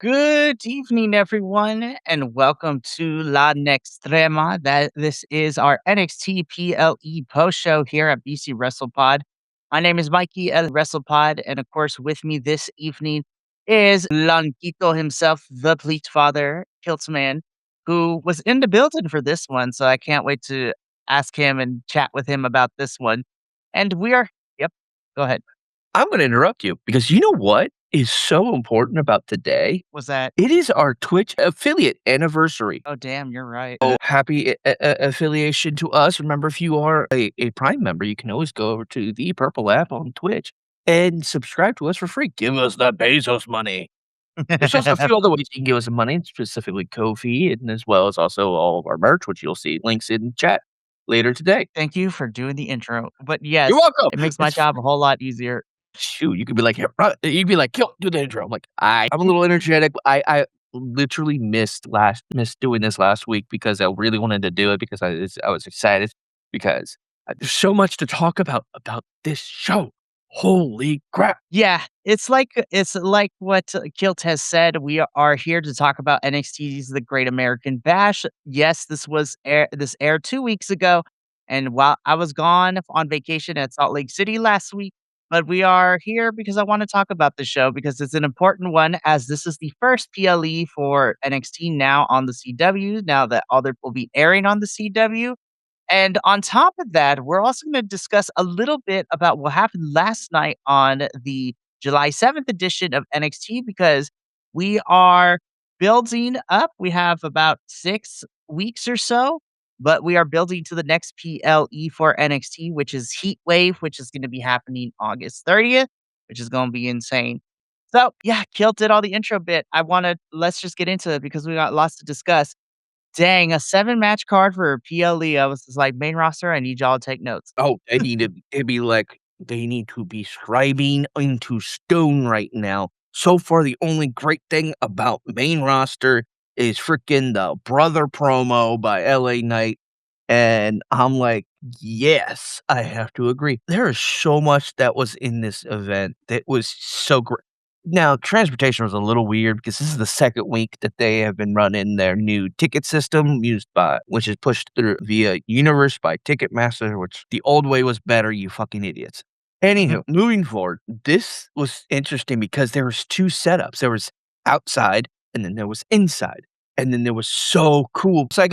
Good evening, everyone, and welcome to La Nextrema. This is our NXT PLE post show here at BC WrestlePod. My name is Mikey El WrestlePod, and of course, with me this evening is Lanquito himself, the Bleach Father, Kiltzman, who was in the building for this one. So I can't wait to ask him and chat with him about this one. And we are, yep, go ahead. I'm going to interrupt you because you know what is so important about today? Was that? It is our Twitch affiliate anniversary. Oh, damn, you're right. Oh, happy affiliation to us. Remember, if you are a Prime member, you can always go over to the Purple app on Twitch and subscribe to us for free. Give us that Bezos money. There's also a few other ways you can give us some money, specifically Ko-fi, and as well as also all of our merch, which you'll see links in chat later today. Thank you for doing the intro. But yes, You're welcome. it makes my It's job a whole lot easier. Shoot, you could be like, "Here, you'd be like, "Kill, do the intro." I'm like, I'm a little energetic. I literally missed doing this last week because I really wanted to do it because I was excited because there's so much to talk about this show. Holy crap! Yeah, it's like what Kilt has said. We are here to talk about NXT's The Great American Bash. Yes, this aired 2 weeks ago, and while I was gone on vacation at Salt Lake City last week, but we are here because I want to talk about the show because it's an important one, as this is the first PLE for NXT now on the CW. Now that other will be airing on the CW. And on top of that, we're also going to discuss a little bit about what happened last night on the July 7th edition of NXT because we are building up. We have about 6 weeks or so, but we are building to the next PLE for NXT, which is Heat Wave, which is going to be happening August 30th, which is going to be insane. So, yeah, Kilt did all the intro bit. Let's just get into it because we got lots to discuss. Dang, a 7-match card for PLE. I was just like, "Main roster, I need y'all to take notes." Oh, they need to be scribing into stone right now. So far, the only great thing about main roster is freaking the brother promo by LA Knight. And I'm like, yes, I have to agree. There is so much that was in this event that was so great. Now, transportation was a little weird because this is the second week that they have been running their new ticket system which is pushed through via Universe by Ticketmaster, which the old way was better, you fucking idiots. Mhm. Anywho, moving forward, this was interesting because there was two setups. There was outside and then there was inside. And then there was so cool. So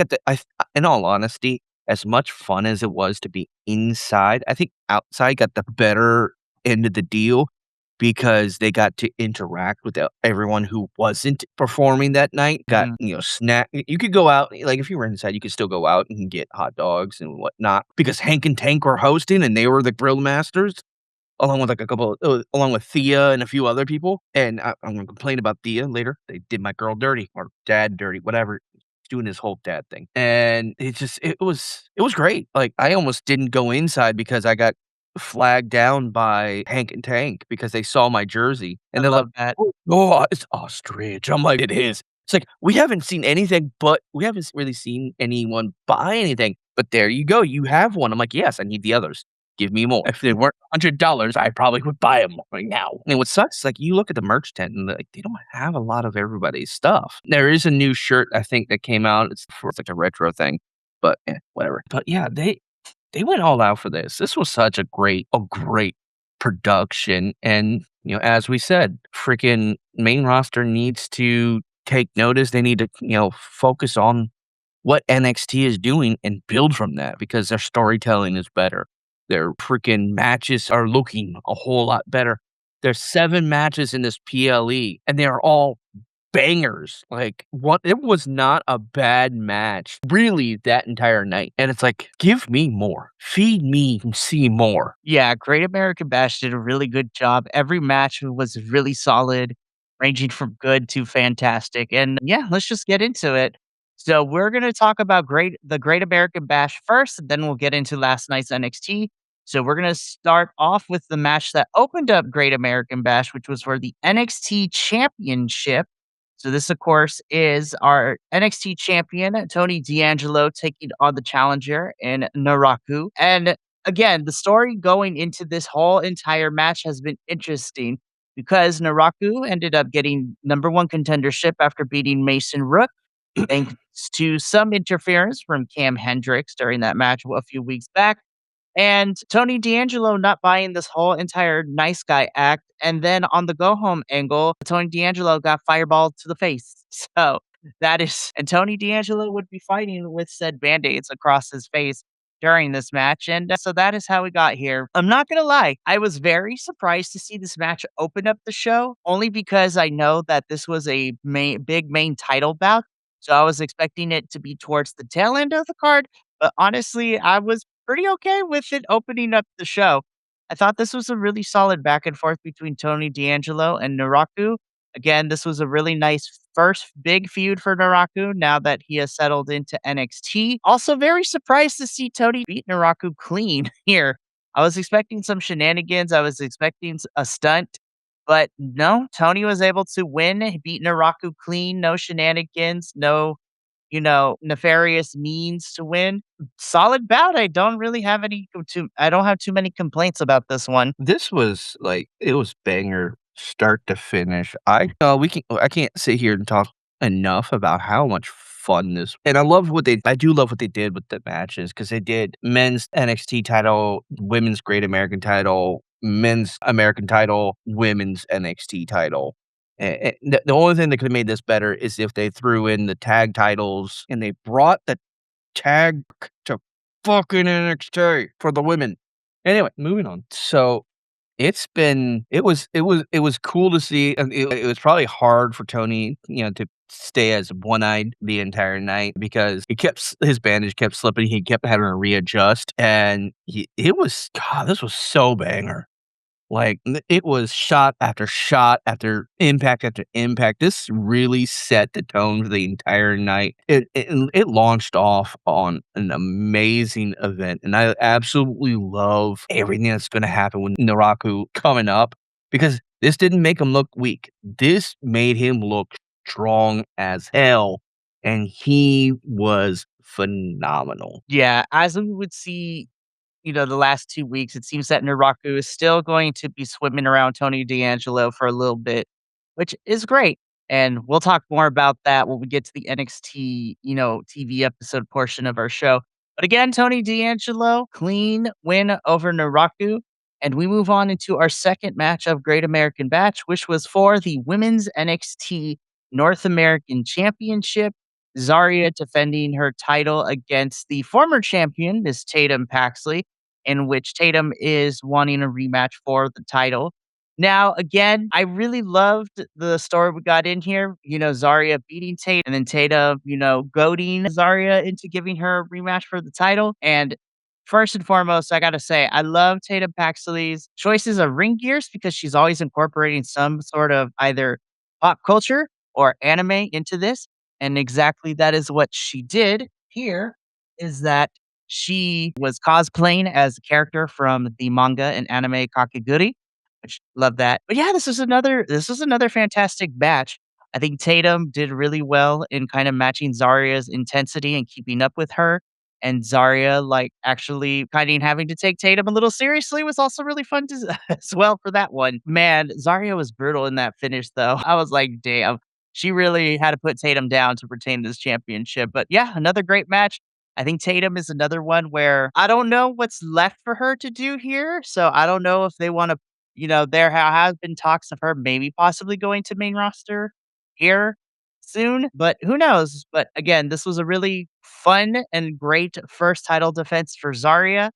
in all honesty, as much fun as it was to be inside, I think outside got the better end of the deal because they got to interact with everyone who wasn't performing that night. Mhm. Snack. You could go out, like if you were inside, you could still go out and get hot dogs and whatnot because Hank and Tank were hosting and they were the grill masters along with along with Thea and a few other people. And I'm gonna complain about Thea later. They did my girl dirty or dad dirty, whatever. He's doing his whole dad thing, and it was great. Like I almost didn't go inside because I got flagged down by Hank and Tank because they saw my jersey I and they're like, love that. "Oh, it's ostrich." I'm like, "It is." It's like we haven't seen anything, but we haven't really seen anyone buy anything. But there you go, you have one. I'm like, "Yes, I need the others." Give me more. If they weren't $100, I probably would buy them right now. And what sucks is, like, you look at the merch tent and, like, they don't have a lot of everybody's stuff. There is a new shirt, I think, that came out. It's like a retro thing, but, whatever. But, yeah, they went all out for this. This was such a great production, and, as we said, freaking main roster needs to take notice. They need to, focus on what NXT is doing and build from that because their storytelling is better. Their freaking matches are looking a whole lot better. There's 7 matches in this PLE, and they are all bangers. Like, it was not a bad match, really, that entire night. And it's like, give me more. Feed me and see more. Yeah, Great American Bash did a really good job. Every match was really solid, ranging from good to fantastic. And yeah, let's just get into it. So we're gonna talk about the Great American Bash first, and then we'll get into last night's NXT. So we're gonna start off with the match that opened up Great American Bash, which was for the NXT Championship. So this, of course, is our NXT champion, Tony D'Angelo, taking on the challenger in Naraku. And again, the story going into this whole entire match has been interesting because Naraku ended up getting number one contendership after beating Mason Rook, thanks to some interference from Cam Hendricks during that match a few weeks back. And Tony D'Angelo not buying this whole entire nice guy act. And then on the go home angle, Tony D'Angelo got fireballed to the face. So that is, and Tony D'Angelo would be fighting with said band aids across his face during this match. And so that is how we got here. I'm not going to lie. I was very surprised to see this match open up the show only because I know that this was a big main title bout. So I was expecting it to be towards the tail end of the card. But honestly, I was pretty okay with it opening up the show. I thought this was a really solid back and forth between Tony D'Angelo and Naraku. Again, this was a really nice first big feud for Naraku now that he has settled into NXT. Also, very surprised to see Tony beat Naraku clean here. I was expecting some shenanigans. I was expecting a stunt, but no, Tony was able to win. He beat Naraku clean, no shenanigans, no nefarious means to win. Solid bout. I don't have too many complaints about this one. This was like it was banger start to finish. I can't sit here and talk enough about how much fun this and I do love what they did with the matches because they did men's NXT title, women's Great American title, men's American title, women's NXT title. The only thing that could have made this better is if they threw in the tag titles and they brought the tag to fucking NXT for the women. Anyway, moving on. So it was cool to see, and it was probably hard for Tony, to stay as one-eyed the entire night because his bandage kept slipping. He kept having to readjust, and this was so banger. Like, it was shot after impact after impact. This really set the tone for the entire night. It launched off on an amazing event, and I absolutely love everything that's gonna happen with Naraku coming up because this didn't make him look weak. This made him look strong as hell, and he was phenomenal. Yeah, as we would see, the last 2 weeks, it seems that Naraku is still going to be swimming around Tony D'Angelo for a little bit, which is great. And we'll talk more about that when we get to the NXT, TV episode portion of our show. But again, Tony D'Angelo, clean win over Naraku. And we move on into our second match of Great American Batch, which was for the Women's NXT North American Championship. Zarya defending her title against the former champion, Miss Tatum Paxley, in which Tatum is wanting a rematch for the title. Now, again, I really loved the story we got in here. Zarya beating Tatum and then Tatum, goading Zarya into giving her a rematch for the title. And first and foremost, I got to say, I love Tatum Paxley's choices of ring gears because she's always incorporating some sort of either pop culture or anime into this. And exactly that is what she did here is that she was cosplaying as a character from the manga and anime Kakegurui, which love that. But yeah, this was another fantastic match. I think Tatum did really well in kind of matching Zarya's intensity and keeping up with her. And Zarya, like actually kind of having to take Tatum a little seriously was also really fun to, as well for that one. Man, Zarya was brutal in that finish though. I was like, damn, she really had to put Tatum down to retain this championship. But yeah, another great match. I think Tatum is another one where I don't know what's left for her to do here. So I don't know if they want to, there has been talks of her maybe possibly going to main roster here soon, but who knows? But again, this was a really fun and great first title defense for Zarya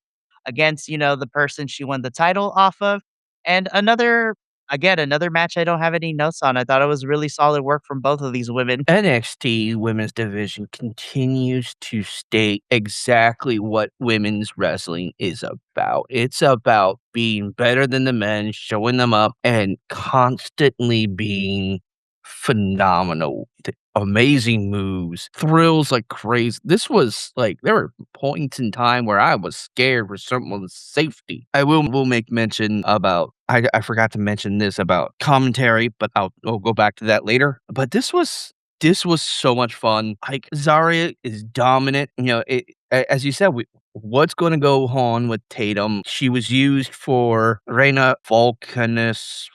against, the person she won the title off of. And another match I don't have any notes on. I thought it was really solid work from both of these women. NXT women's division continues to state exactly what women's wrestling is about. It's about being better than the men, showing them up, and constantly being phenomenal. Amazing moves, thrills like crazy. This was like there were points in time where I was scared for someone's safety. I will make mention about I forgot to mention this about commentary, but I'll go back to that later. But this was so much fun. Like Zarya is dominant. As you said, what's gonna go on with Tatum? She was used for Reina Vulcan's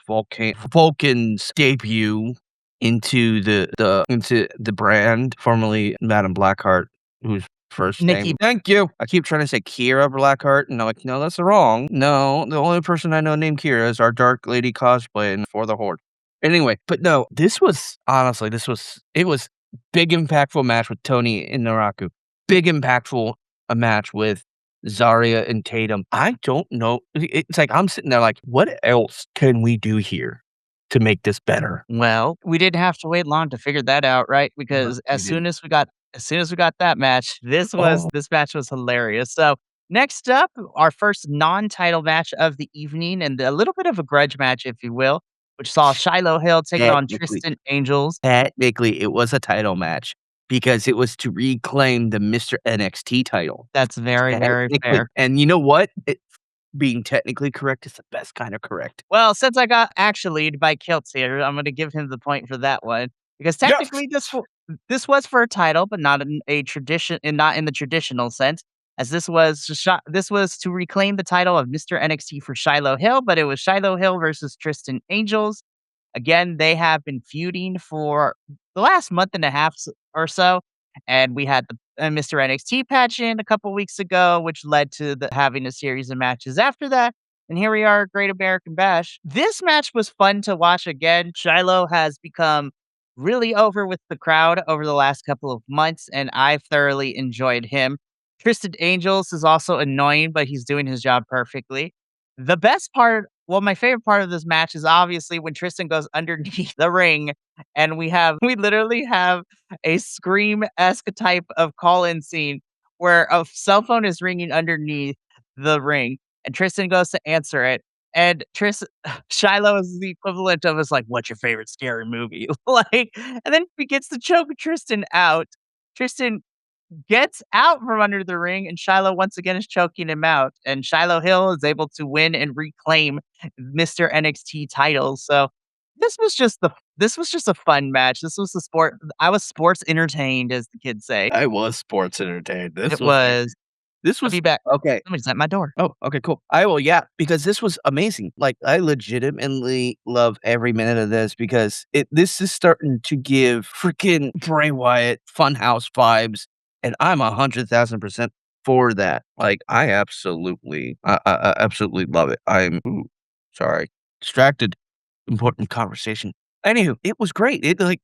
debut into the brand, formerly Madame Blackheart, whose first Nikki. name thank you. I keep trying to say Kira Blackheart, and I'm like, "No, that's wrong. No, the only person I know named Kira is our Dark Lady cosplay in For the Horde." Anyway, but no, this was honestly, it was big impactful match with Tony and Naraku. Big impactful a match with Zarya and Tatum. I don't know. It's like I'm sitting there like, what else can we do here to make this better? Well, we didn't have to wait long to figure that out, right? No, Because we didn't. as soon as we got that match, Oh, this match was hilarious. So, next up, our first non-title match of the evening and a little bit of a grudge match, if you will, which saw Shiloh Hill taking on technically, Tristan Angels. technically, it was a title match because it was to reclaim the Mr. NXT title. That's very, very Technically, fair. and you know what? Being technically correct is the best kind of correct. Well, since I got actually'd by Kilts here, I'm gonna give him the point for that one, because Yes. technically this was for a title, but not in a tradition and not in the traditional sense, as this was to reclaim the title of Mr. NXT for Shiloh Hill, but it was Shiloh Hill versus Tristan Angels. Again, they have been feuding for the last month and a half or so, and we had the Mr. NXT patch in a couple weeks ago, which led to having a series of matches after that. And here we are, Great American Bash. This match was fun to watch again. Shiloh has become really over with the crowd over the last couple of months, and I've thoroughly enjoyed him. Tristan Angels is also annoying, but he's doing his job perfectly. The best part, well, my favorite part of this match is obviously when Tristan goes underneath the ring and we literally have a Scream-esque type of call-in scene where a cell phone is ringing underneath the ring and Tristan goes to answer it. And Shiloh is the equivalent of us like, what's your favorite scary movie? Like, and then he gets to choke Tristan out. Tristan gets out from under the ring, and Shiloh once again is choking him out. And Shiloh Hill is able to win and reclaim Mr. NXT title. So this was just a fun match. This was the sport. I was sports entertained, as the kids say. I was sports entertained. It was. This I'll was be back. okay. Somebody's at my door. Oh, okay, cool. I will, yeah, because this was amazing. Like, I legitimately love every minute of this because this is starting to give freaking Bray Wyatt Funhouse vibes, and I'm 100,000% for that. Like, I absolutely love it. Ooh, sorry, distracted. Important conversation. Anywho, it was great. It like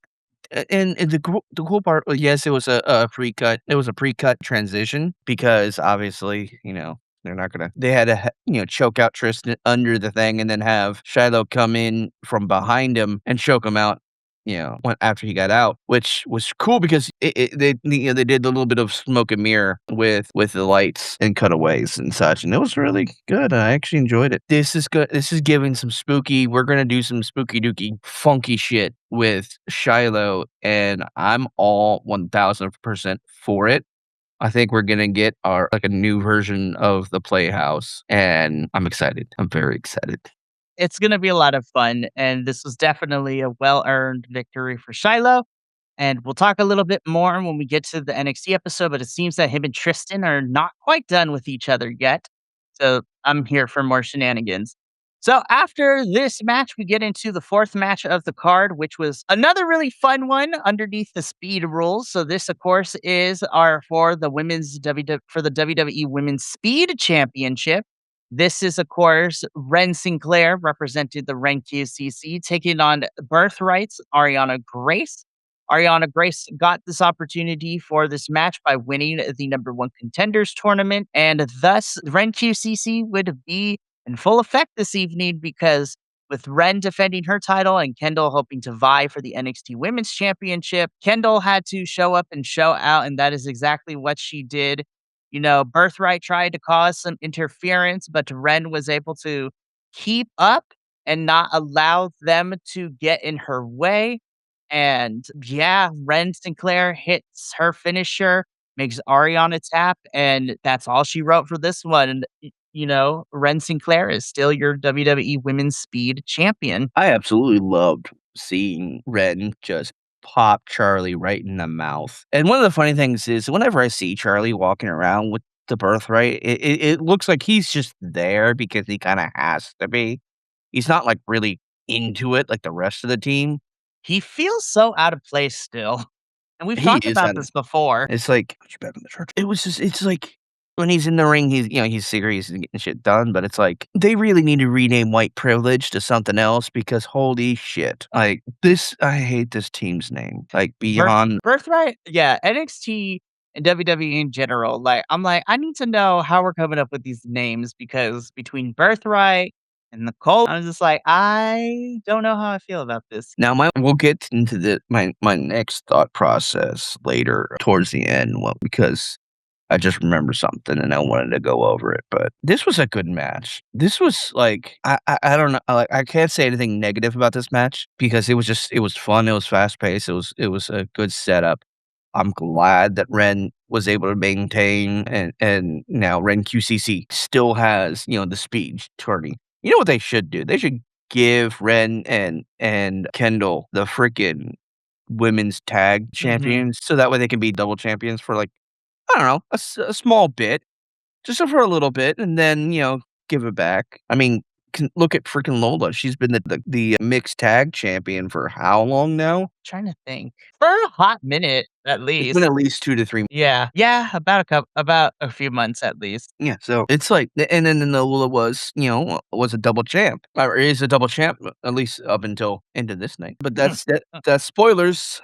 and the cool part, yes, it was a pre-cut. It was a pre-cut transition because obviously, they're not gonna they had to choke out Tristan under the thing and then have Shiloh come in from behind him and choke him out, after he got out, which was cool because they did a little bit of smoke and mirror with the lights and cutaways and such, and it was really good. I actually enjoyed it. This is good. This is giving some spooky. We're gonna do some spooky dooky funky shit with Shiloh, and I'm all 1000% for it. I think we're gonna get our like a new version of the Playhouse, and I'm excited. I'm very excited. It's gonna be a lot of fun, and this was definitely a well-earned victory for Shiloh. And we'll talk a little bit more when we get to the NXT episode, but it seems that him and Tristan are not quite done with each other yet. So I'm here for more shenanigans. So after this match, we get into the fourth match of the card, which was another really fun one underneath the speed rules. So this, of course, is our for the for the WWE Women's Speed Championship. This is, of course, Ren Sinclair represented the Ren QCC, taking on Birthrights Ariana Grace. Ariana Grace got this opportunity for this match by winning the number one contenders tournament, and thus Ren QCC would be in full effect this evening because with Ren defending her title and Kendall hoping to vie for the NXT Women's Championship, Kendall had to show up and show out, and that is exactly what she did. Birthright tried to cause some interference, but Ren was able to keep up and not allow them to get in her way. And yeah, Ren Sinclair hits her finisher, makes Ariana tap, and that's all she wrote for this one. And, Ren Sinclair is still your WWE Women's Speed Champion. I absolutely loved seeing Ren just pop Charlie right in the mouth. And one of the funny things is whenever I see Charlie walking around with the birthright. It looks like he's just there because he kinda has to be. He's not, like, really into it like the rest of the team. He feels so out of place still, and we've He talked is about at this before. It's like, "Put you back in the church." It was just it's like, when he's in the ring, he's serious and getting shit done, but it's like, they really need to rename white privilege to something else because holy shit. Like, I hate this team's name, like, beyond Birthright? Yeah, NXT and WWE in general, like, I'm like, "I need to know how we're coming up with these names," because between Birthright and Nicole, I'm just like, "I don't know how I feel about this." now my we'll get into my next thought process later towards the end, well, because I just remembered something and I wanted to go over it, but this was a good match. This was like I don't know, like, I can't say anything negative about this match because it was fun, it was fast paced, it was a good setup. I'm glad that Ren was able to maintain and now Ren QCC still has, the speed turning. You know what they should do? They should give Ren and Kendall the freaking women's tag Mhm. champions so that way they can be double champions for, like, I don't know, a small bit, just for a little bit, and then, give it back. I mean, can look at freaking Lola. She's been the mixed tag champion for how long now? Trying to think. For a hot minute, at It's been least. at least 2 to 3. Yeah. Yeah, about a few months at least. Yeah, so it's like and then Lola was, was a double champ, or is a double champ, at least up until into this night. But that's spoilers.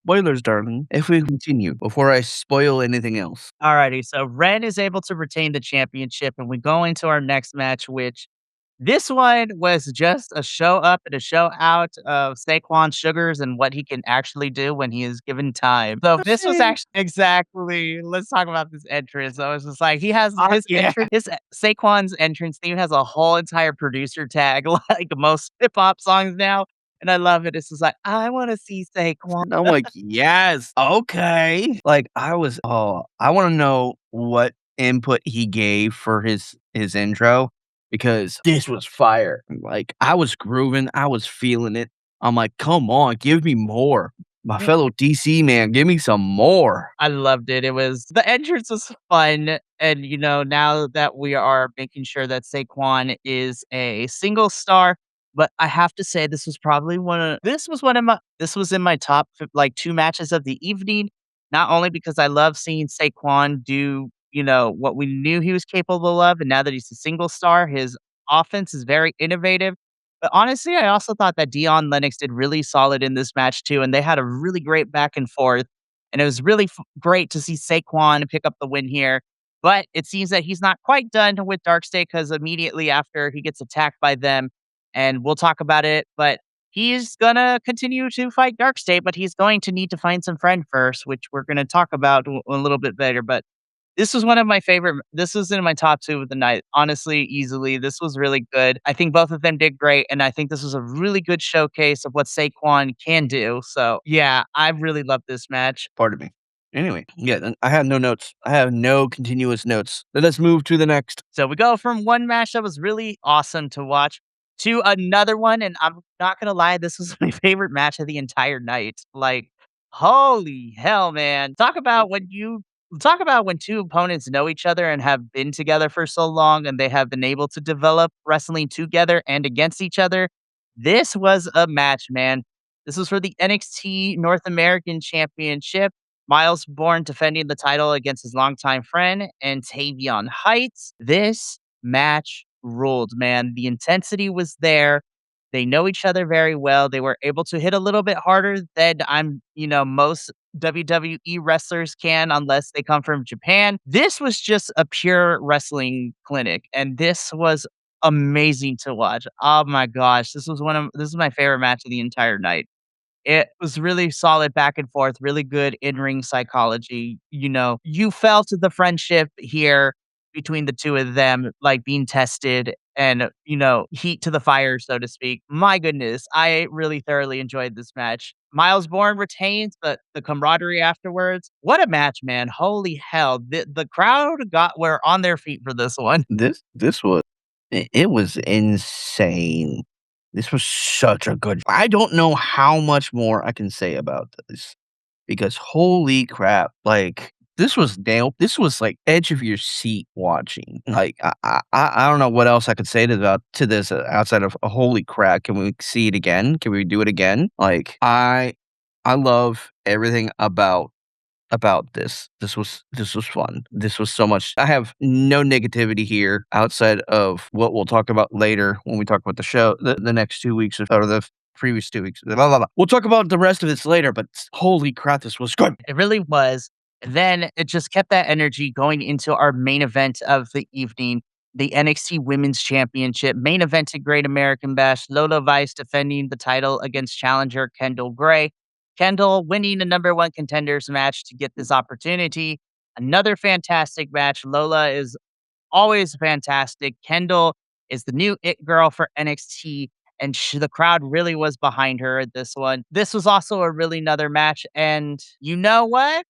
Spoilers, darling. If we continue, before I spoil anything else. Alrighty, so Ren is able to retain the championship, and we go into our next match, which this one was just a show up and a show out of Saquon Sugars and what he can actually do when he is given time. So this was Hey. actually exactly. Let's talk about this entrance. I was just like, he has his Yeah. entrance, Saquon's entrance theme has a whole entire producer tag, like most hip hop songs now, and I love it. It's just like, I want to see Saquon. I'm like, "Yes, okay." Like, I wanna know what input he gave for his intro because this was fire. Like, I was grooving, I was feeling it. I'm like, "Come on, give me more. My fellow DC man, give me some more." I loved it. The entrance was fun, and, now that we are making sure that Saquon is a single star, but I have to say this was in my top, 2 matches of the evening, not only because I love seeing Saquon do, what we knew he was capable of, and now that he's a single star, his offense is very innovative, but honestly, I also thought that Dion Lennox did really solid in this match too, and they had a really great back and forth. And it was really great to see Saquon pick up the win here. But it seems that he's not quite done with Dark State because immediately after he gets attacked by them, and we'll talk about it, but he's gonna continue to fight Dark State, but he's going to need to find some friend first, which we're gonna talk about a little bit later. But this was in my top 2 of the night, honestly, easily. This was really good. I think both of them did great, and I think this was a really good showcase of what Saquon can do. So, yeah, I really loved this match. Pardon me. Anyway, yeah, then I had no notes. I have no continuous notes. Let us move to the next. So we go from one match that was really awesome to watch to another one, and I'm not gonna lie, this was my favorite match of the entire night. Like, holy hell, man. Talk about when 2 opponents know each other and have been together for so long and they have been able to develop wrestling together and against each other. This was a match, man. This was for the NXT North American Championship. Miles Bourne defending the title against his longtime friend and Tavion Heights. This match ruled, man. The intensity was there. They know each other very well. They were able to hit a little bit harder than most WWE wrestlers can unless they come from Japan. This was just a pure wrestling clinic, and this was amazing to watch. Oh my gosh, this is my favorite match of the entire night. It was really solid back and forth, really good in-ring psychology. You felt the friendship here between the 2 of them, like, being tested and, heat to the fire, so to speak. My goodness, I really thoroughly enjoyed this match. Miles Bourne retains, but the camaraderie afterwards, what a match, man. Holy hell. The crowd were on their feet for this one. This was it was insane. This was such a good I don't know how much more I can say about this because holy crap, like this was nailed. This was, like, edge of your seat watching. Like, I don't know what else I could say to this, outside of, "Holy crap, can we see it again? Can we do it again?" Like, I love everything about this. This was fun. This was so much. I have no negativity here outside of what we'll talk about later when we talk about the show, the next 2 weeks or the previous 2 weeks. Blah, blah, blah. We'll talk about the rest of this later, but holy crap, this was good. It really was. Then it just kept that energy going into our main event of the evening, the NXT Women's Championship. Main event at Great American Bash, Lola Vice defending the title against challenger Kendall Gray. Kendall winning a number one contenders match to get this opportunity. Another fantastic match. Lola is always fantastic. Kendall is the new it girl for NXT, and the crowd really was behind her at this one. This was also a really another match, and you know what?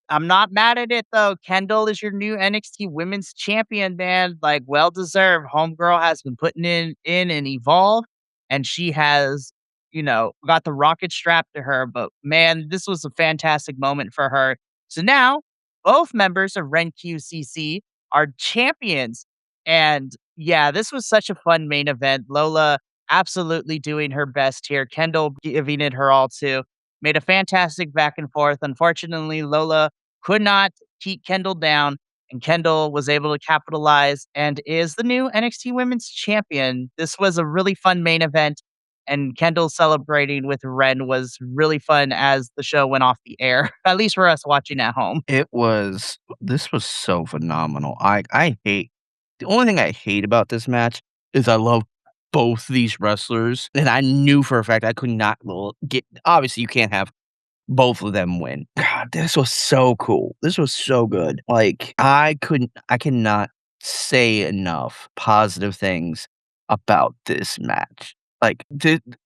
I'm not mad at it though. Kendall is your new NXT Women's Champion, man. Like, well deserved. Homegirl has been putting in and evolved, and she has, got the rocket strapped to her. But man, this was a fantastic moment for her. So now both members of Ren QCC are champions. And yeah, this was such a fun main event. Lola absolutely doing her best here. Kendall giving it her all too. Made a fantastic back and forth. Unfortunately, Lola could not keep Kendall down, and Kendall was able to capitalize and is the new NXT Women's Champion. This was a really fun main event, and Kendall celebrating with Ren was really fun as the show went off the air, at least for us watching at home. This was so phenomenal. I hate the only thing I hate about this match is I love both these wrestlers, and I knew for a fact I could not get obviously, you can't have both of them win. God, this was so cool. This was so good. Like, I cannot say enough positive things about this match. Like,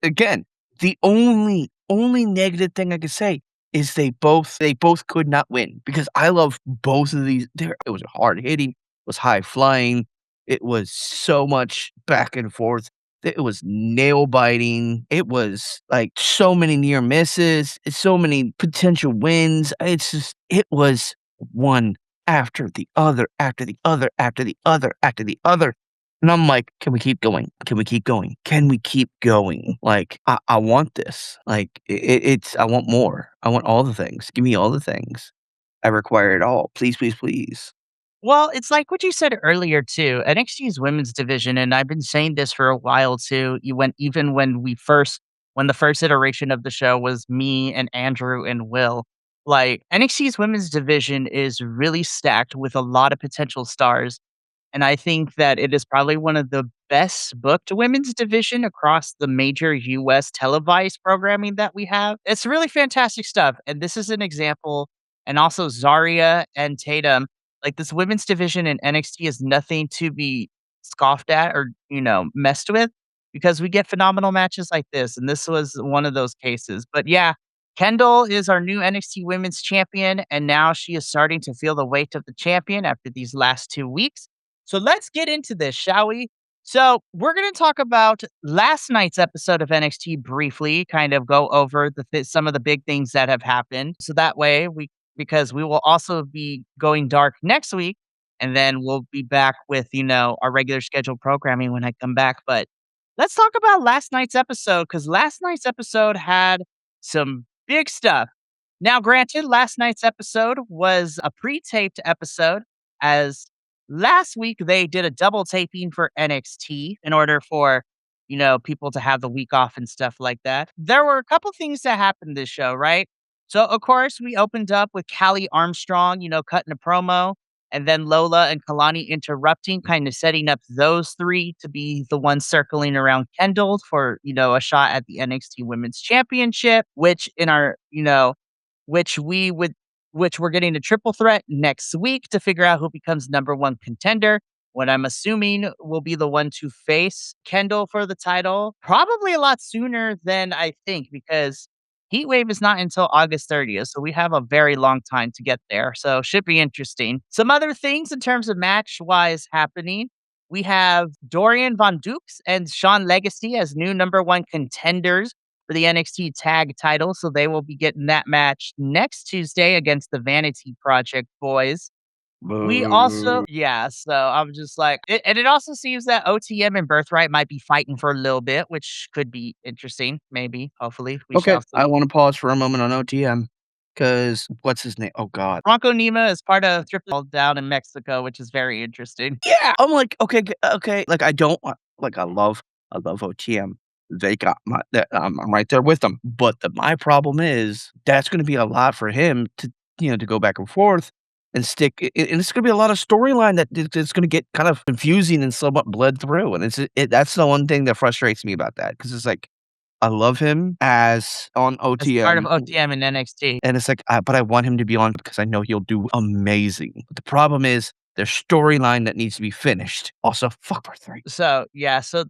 again, the only negative thing I could say is they both could not win because I love both of these. It was hard hitting, it was high flying, it was so much back and forth. It was nail biting. It was, like, so many near misses, so many potential wins. It's just it was one after the other, after the other, after the other, after the other. And I'm like, "Can we keep going? Can we keep going? Can we keep going?" Like, I want this. Like, it's I want more. I want all the things. Give me all the things. I require it all. Please, please, please. Well, it's like what you said earlier too. NXT's women's division, and I've been saying this for a while too. You went even when the first iteration of the show was me and Andrew and Will. Like NXT's women's division is really stacked with a lot of potential stars. And I think that it is probably one of the best booked women's division across the major US televised programming that we have. It's really fantastic stuff. And this is an example. And also Zarya and Tatum. Like this women's division in NXT is nothing to be scoffed at or, messed with because we get phenomenal matches like this. And this was one of those cases. But yeah, Kendall is our new NXT women's champion. And now she is starting to feel the weight of the champion after these last 2 weeks. So let's get into this, shall we? So we're going to talk about last night's episode of NXT briefly, kind of go over some of the big things that have happened. So that way because we will also be going dark next week, and then we'll be back with our regular scheduled programming when I come back. But let's talk about last night's episode because last night's episode had some big stuff. Now, granted, last night's episode was a pre-taped episode as last week, they did a double taping for NXT in order for, people to have the week off and stuff like that. There were a couple things that happened this show, right? So, of course, we opened up with Callie Armstrong, cutting a promo, and then Lola and Kalani interrupting, kind of setting up those three to be the ones circling around Kendall for, a shot at the NXT Women's Championship, which we would which we're getting a triple threat next week to figure out who becomes number one contender. What I'm assuming will be the one to face Kendall for the title, probably a lot sooner than I think because Heatwave is not until August 30th, so we have a very long time to get there. So should be interesting. Some other things in terms of match wise happening. We have Dorian Von Dukes and Sean Legacy as new number one contenders for the NXT tag title. So they will be getting that match next Tuesday against the Vanity Project boys. We also Boo. yeah, so I'm just like and it also seems that OTM and Birthright might be fighting for a little bit, which could be interesting, maybe, hopefully, we Okay, shall I see. wanna pause for a moment on OTM, because what's his name? Oh god. Bronco Nima is part of Triple down in Mexico, which is very interesting. Yeah! I'm like, "Okay, okay." Like, I don't want like, I love OTM. They got my that I'm right there with them, but my problem is that's gonna be a lot for him to, to go back and forth and stick and it's gonna be a lot of storyline that it's gonna get kind of confusing and somewhat bled through, and that's the one thing that frustrates me about that because it's like, I love him as on As part of OTM. OTM and NXT. And it's like, but I want him to be on because I know he'll do amazing. But the problem is there's storyline that needs to be finished. Also, fuck Birthright. So, yeah, so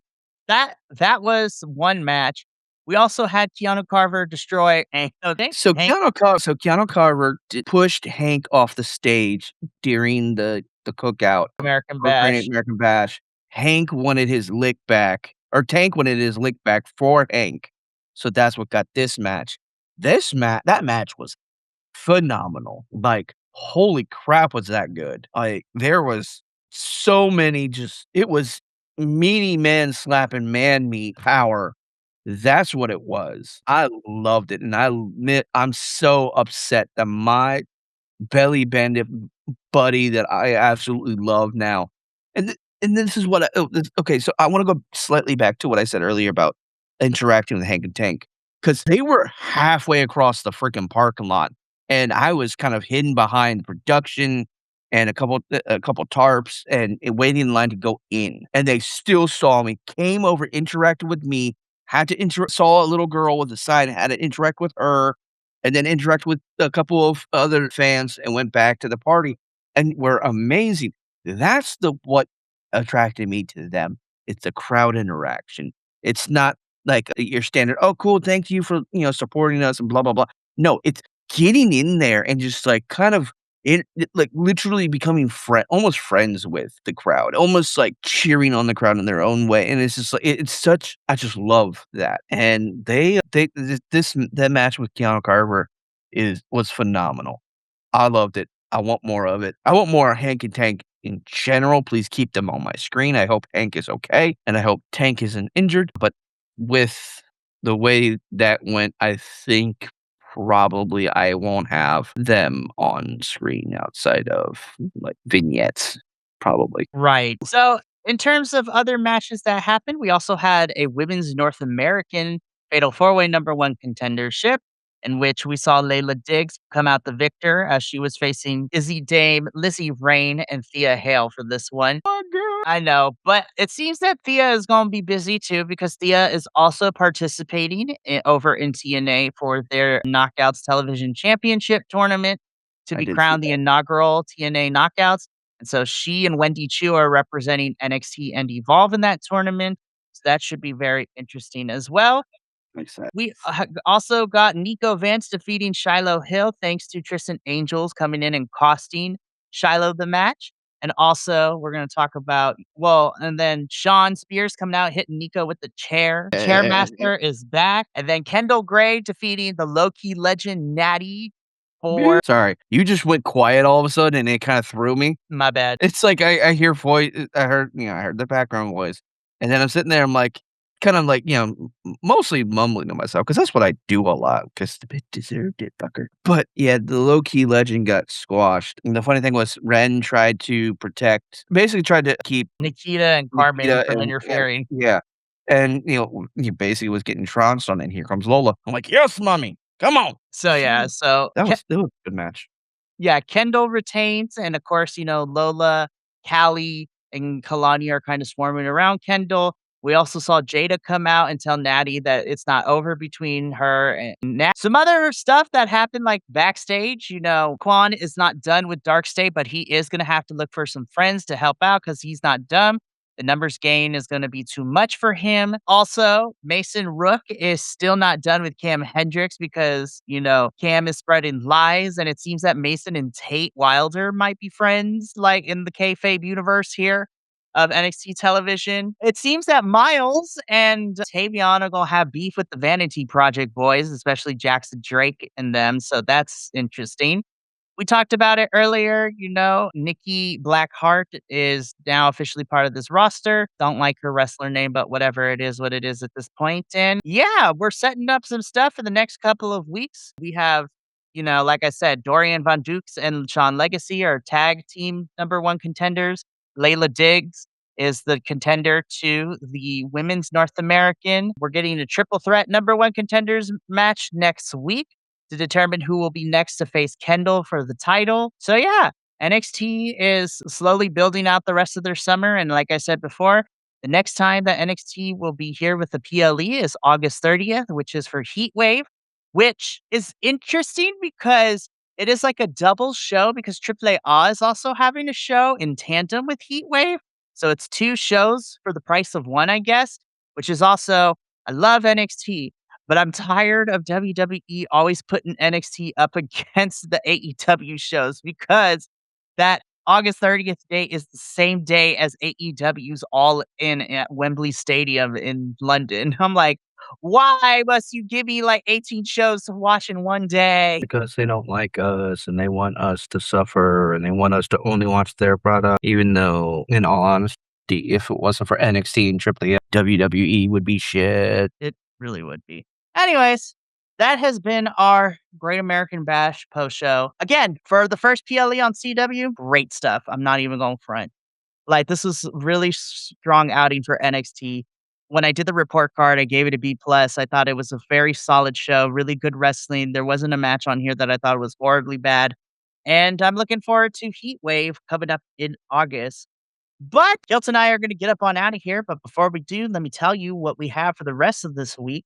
that was one match. We also had Keanu Carver destroy and I think Hank Keanu Carver pushed Hank off the stage during the cookout American for Great Bash. American Bash. Hank wanted his lick back, or Tank wanted his lick back for Hank. So that's what got this match. That match was phenomenal. Like, holy crap, was that good. Like, there was so many just it was meaty men slapping man meat power. That's what it was. I loved it, and I admit I'm so upset that my belly bandit buddy that I absolutely love now. And this is what okay, so I wanna go slightly back to what I said earlier about interacting with Hank and Tank, because they were halfway across the freaking parking lot, and I was kind of hidden behind production and a couple tarps and waiting in line to go in, and they still saw me, came over, interacted with me, had to saw a little girl with a sign, had to interact with her, and then interact with a couple of other fans and went back to the party and were amazing. That's the what attracted me to them. It's the crowd interaction. It's not like your standard, "Oh, cool, thank you for, supporting us and blah, blah, blah." No, it's getting in there and just, like, kind of like, literally becoming almost friends with the crowd, almost, like, cheering on the crowd in their own way, and it's just like it's such I just love that, and they that match with Keanu Carver was phenomenal. I loved it. I want more of it. I want more Hank and Tank in general. Please keep them on my screen. I hope Hank is okay, and I hope Tank isn't injured, but with the way that went, I think probably I won't have them on screen outside of, like, vignettes, probably. Right. So, in terms of other matches that happened, we also had a women's North American Fatal 4-Way number 1 contendership, in which we saw Layla Diggs come out the victor as she was facing Izzy Dame, Lizzie Rain, and Thea Hale for this one. Oh, girl. I know, but it seems that Thea is gonna be busy too because Thea is also participating over in TNA for their Knockouts Television Championship tournament to I be did see crowned the that. inaugural TNA Knockouts. And so she and Wendy Chu are representing NXT and Evolve in that tournament. So that should be very interesting as well. Makes sense. We also got Nico Vance defeating Shiloh Hill thanks to Tristan Angels coming in and costing Shiloh the match. And also, we're going to talk about, well, and then Sean Spears coming out hitting Nico with the chair. Chairmaster is back. And then Kendall Gray defeating the low key legend Natty for Sorry, you just went quiet all of a sudden, and it kinda threw me. my bad. It's like I hear I heard the background voice, and then I'm sitting there, I'm like, kind of like, mostly mumbling to myself because that's what I do a lot. Because the bit deserved it, fucker. But, yeah, the low-key legend got squashed, and the funny thing was Ren tried to keep Nikita and Carmen Nikita from and interfering. yeah, and, he basically was getting trounced on it, and here comes Lola. I'm like, "Yes, mommy, come on." So, yeah, so That was a good match. yeah, Kendall retains, and of course, Lola, Callie, and Kalani are kind of swarming around Kendall. We also saw Jada come out and tell Natty that it's not over between her and Nat. Some other stuff that happened like backstage, Quan is not done with Dark State, but he is gonna have to look for some friends to help out because he's not dumb. The numbers gain is going to be too much for him. Also, Mason Rook is still not done with Cam Hendricks because, Cam is spreading lies. And it seems that Mason and Tate Wilder might be friends, like in the kayfabe universe here. of NXT television. It seems that Miles and Tavion are gonna have beef with the Vanity Project boys, especially Jackson Drake and them, so that's interesting. We talked about it earlier, Nikki Blackheart is now officially part of this roster. Don't like her wrestler name, but whatever, it is what it is at this point. And yeah, we're setting up some stuff for the next couple of weeks. We have, like I said, Dorian Von Dukes and Sean Legacy are tag team number one contenders. Layla Diggs is the contender to the women's North American. We're getting a triple threat number one contenders match next week to determine who will be next to face Kendall for the title. So yeah, NXT is slowly building out the rest of their summer. And like I said before, the next time that NXT will be here with the PLE is August 30th, which is for Heatwave, which is interesting because it is like a double show because AAA is also having a show in tandem with Heatwave. So it's two shows for the price of one, I guess, which is also, I love NXT, but I'm tired of WWE always putting NXT up against the AEW shows because that August 30th date is the same day as AEW's All In at Wembley Stadium in London. I'm like, why must you give me like 18 shows to watch in one day? Because they don't like us and they want us to suffer and they want us to only watch their product, even though, in all honesty, if it wasn't for NXT and AAA, WWE would be shit. It really would be. Anyways, that has been our Great American Bash post show. Again, for the first PLE on CW, great stuff. I'm not even going front. Like, this was really strong outing for NXT. When I did the report card, I gave it a B plus. I thought it was a very solid show, really good wrestling. There wasn't a match on here that I thought was horribly bad. And I'm looking forward to Heat Wave coming up in August. But Gilt and I are going to get up on out of here. But before we do, let me tell you what we have for the rest of this week.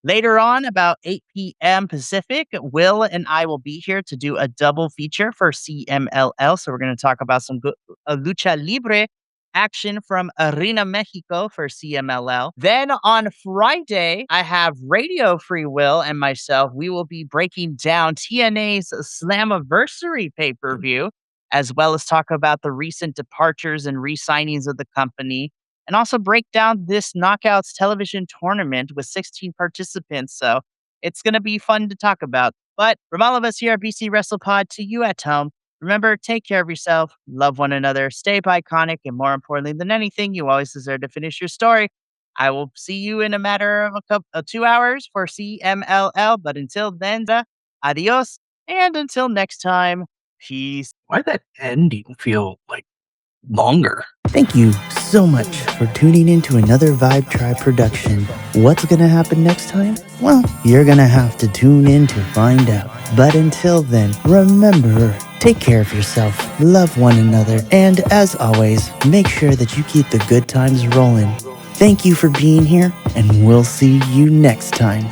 Later on, about 8 p.m. Pacific, Will and I will be here to do a double feature for CMLL. So we're going to talk about some good lucha libre action from Arena Mexico for CMLL. Then on Friday, I have Radio Free Will and myself. We will be breaking down TNA's Slammiversary pay-per-view, as well as talk about the recent departures and re-signings of the company, and also break down this Knockouts television tournament with 16 participants. So it's going to be fun to talk about. But from all of us here at BC WrestlePod to you at home, remember, take care of yourself, love one another, stay iconic, and more importantly than anything, you always deserve to finish your story. I will see you in a matter of 2 hours for CMLL. But until then, adios. And until next time, peace. Why did that ending feel like longer? Thank you so much for tuning in to another Vibe Tribe production. What's gonna happen next time? Well, you're gonna have to tune in to find out. But until then, remember, take care of yourself, love one another, and as always, make sure that you keep the good times rolling. Thank you for being here, and we'll see you next time.